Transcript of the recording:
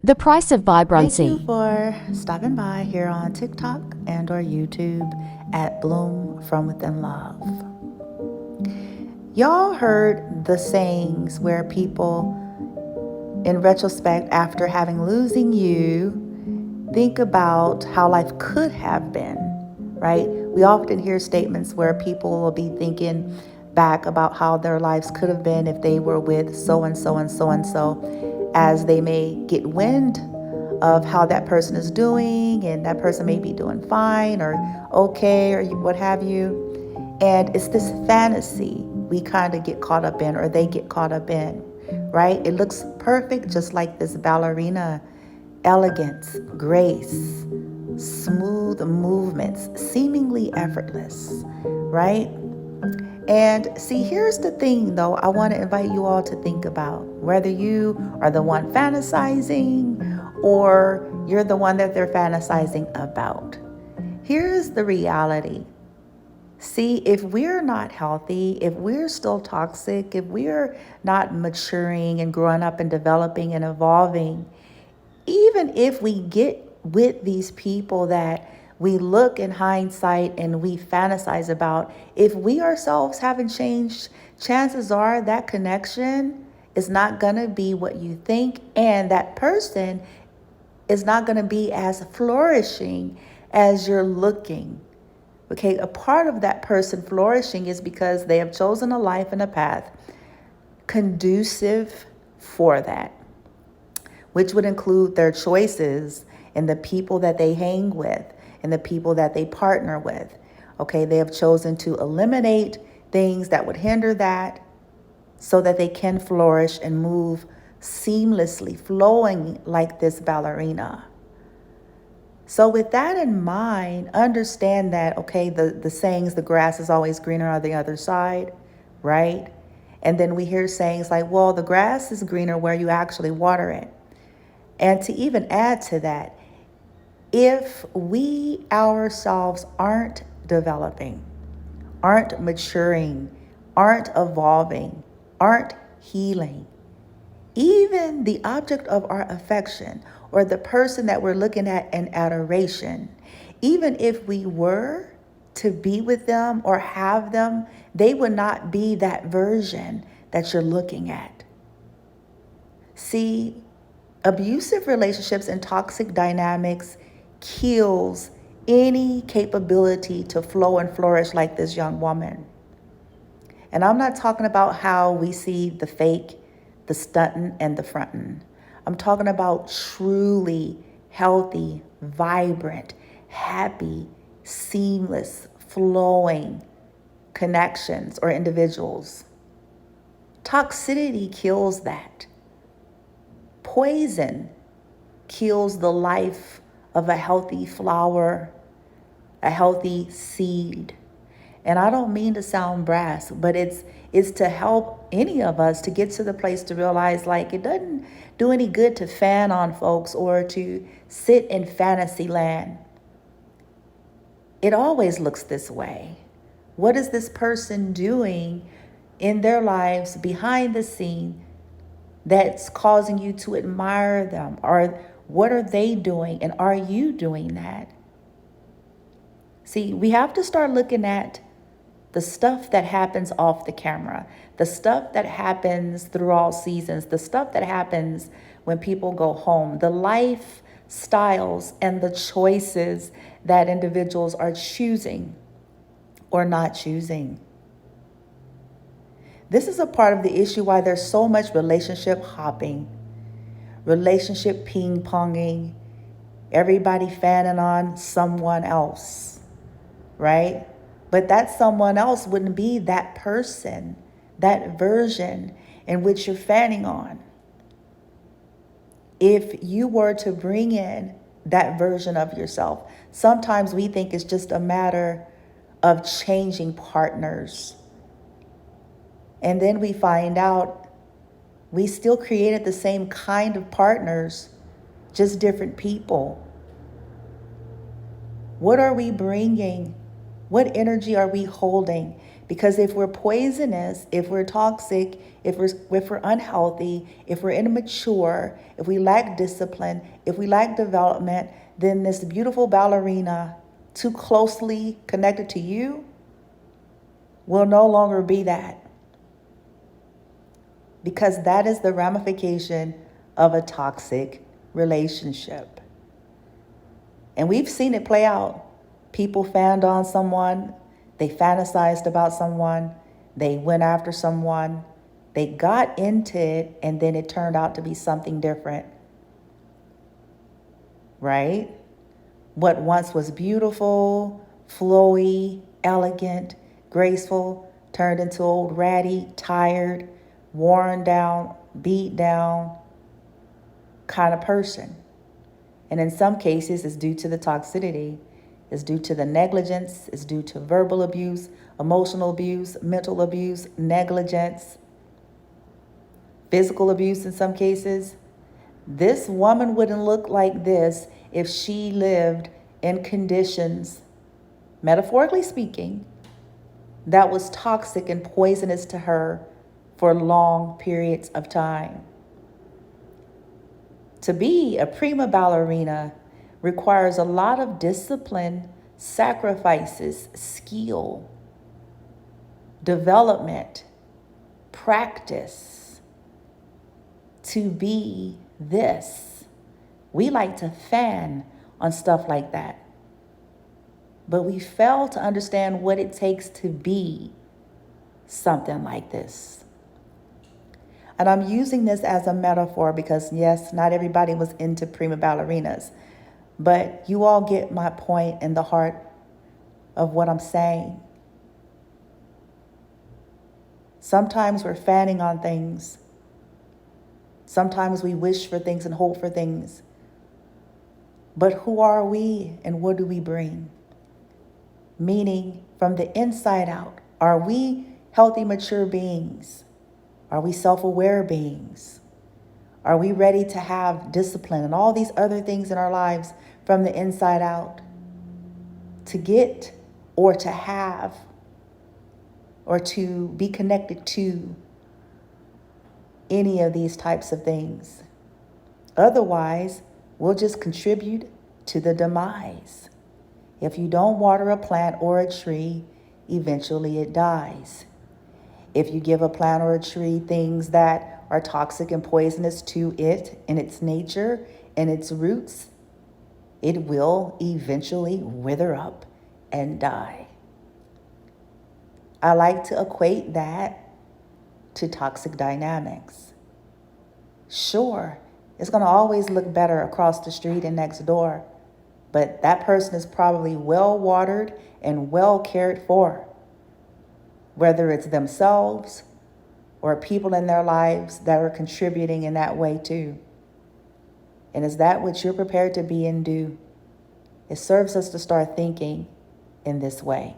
The price of Thank vibrancy. you for stopping by here on TikTok and or YouTube at Bloom From Within Love. Y'all heard the sayings where people, in retrospect, after having losing you, think about how life could have been, right? We often hear statements where people will be thinking back about how their lives could have been if they were with so and so and so and so, as they may get wind of how that person is doing, and that person may be doing fine or okay or what have you. And it's this fantasy we kind of get caught up in, or they get caught up in, right? It looks perfect, just like this ballerina. Elegance, grace, smooth movements, seemingly effortless, right? And see, here's the thing though, I want to invite you all to think about whether you are the one fantasizing or you're the one that they're fantasizing about. Here's the reality. See, if we're not healthy, if we're still toxic, if we're not maturing and growing up and developing and evolving, even if we get with these people that we look in hindsight and we fantasize about, if we ourselves haven't changed, chances are that connection is not going to be what you think, and that person is not going to be as flourishing as you're looking. Okay, a part of that person flourishing is because they have chosen a life and a path conducive for that, which would include their choices and the people that they hang with and the people that they partner with. Okay, they have chosen to eliminate things that would hinder that so that they can flourish and move seamlessly, flowing like this ballerina. So with that in mind, understand that, okay, the sayings, the grass is always greener on the other side, right? And then we hear sayings like, well, the grass is greener where you actually water it. And to even add to that, if we ourselves aren't developing, aren't maturing, aren't evolving, aren't healing, even the object of our affection or the person that we're looking at in adoration, even if we were to be with them or have them, they would not be that version that you're looking at. See, abusive relationships and toxic dynamics kills any capability to flow and flourish like this young woman. And I'm not talking about how we see the fake, the stunting, and the fronting. I'm talking about truly healthy, vibrant, happy, seamless, flowing connections or individuals. Toxicity kills that. Poison kills the life of a healthy flower, a healthy seed. And I don't mean to sound brass, but it's to help any of us to get to the place to realize, like, it doesn't do any good to fan on folks or to sit in fantasy land. It always looks this way. What is this person doing in their lives behind the scene that's causing you to admire them? Or what are they doing? And are you doing that? See, we have to start looking at the stuff that happens off the camera, the stuff that happens through all seasons, the stuff that happens when people go home, the lifestyles and the choices that individuals are choosing or not choosing. This is a part of the issue why there's so much relationship hopping, relationship ping-ponging, everybody fanning on someone else, right? But that someone else wouldn't be that person, that version in which you're fanning on. If you were to bring in that version of yourself, sometimes we think it's just a matter of changing partners. And then we find out we still created the same kind of partners, just different people. What are we bringing? What energy are we holding? Because if we're poisonous, if we're toxic, if we're unhealthy, if we're immature, if we lack discipline, if we lack development, then this beautiful ballerina too closely connected to you will no longer be that. Because that is the ramification of a toxic relationship. And we've seen it play out. People fanned on someone, they fantasized about someone, they went after someone, they got into it, and then it turned out to be something different. Right? What once was beautiful, flowy, elegant, graceful, turned into old ratty, tired, worn down, beat down kind of person. And in some cases, it's due to the toxicity, it's due to the negligence, it's due to verbal abuse, emotional abuse, mental abuse, negligence, physical abuse in some cases. This woman wouldn't look like this if she lived in conditions, metaphorically speaking, that was toxic and poisonous to her for long periods of time. To be a prima ballerina requires a lot of discipline, sacrifices, skill, development, practice to be this. We like to fan on stuff like that, but we fail to understand what it takes to be something like this. And I'm using this as a metaphor because, yes, not everybody was into prima ballerinas, but you all get my point and the heart of what I'm saying. Sometimes we're fanning on things. Sometimes we wish for things and hope for things. But who are we and what do we bring? Meaning, from the inside out, are we healthy, mature beings? Are we self-aware beings? Are we ready to have discipline and all these other things in our lives from the inside out to get or to have or to be connected to any of these types of things? Otherwise, we'll just contribute to the demise. If you don't water a plant or a tree, eventually it dies. If you give a plant or a tree things that are toxic and poisonous to it in its nature and its roots, it will eventually wither up and die. I like to equate that to toxic dynamics. Sure, it's going to always look better across the street and next door, but that person is probably well watered and well cared for, whether it's themselves or people in their lives that are contributing in that way too. And is that what you're prepared to be and do? It serves us to start thinking in this way.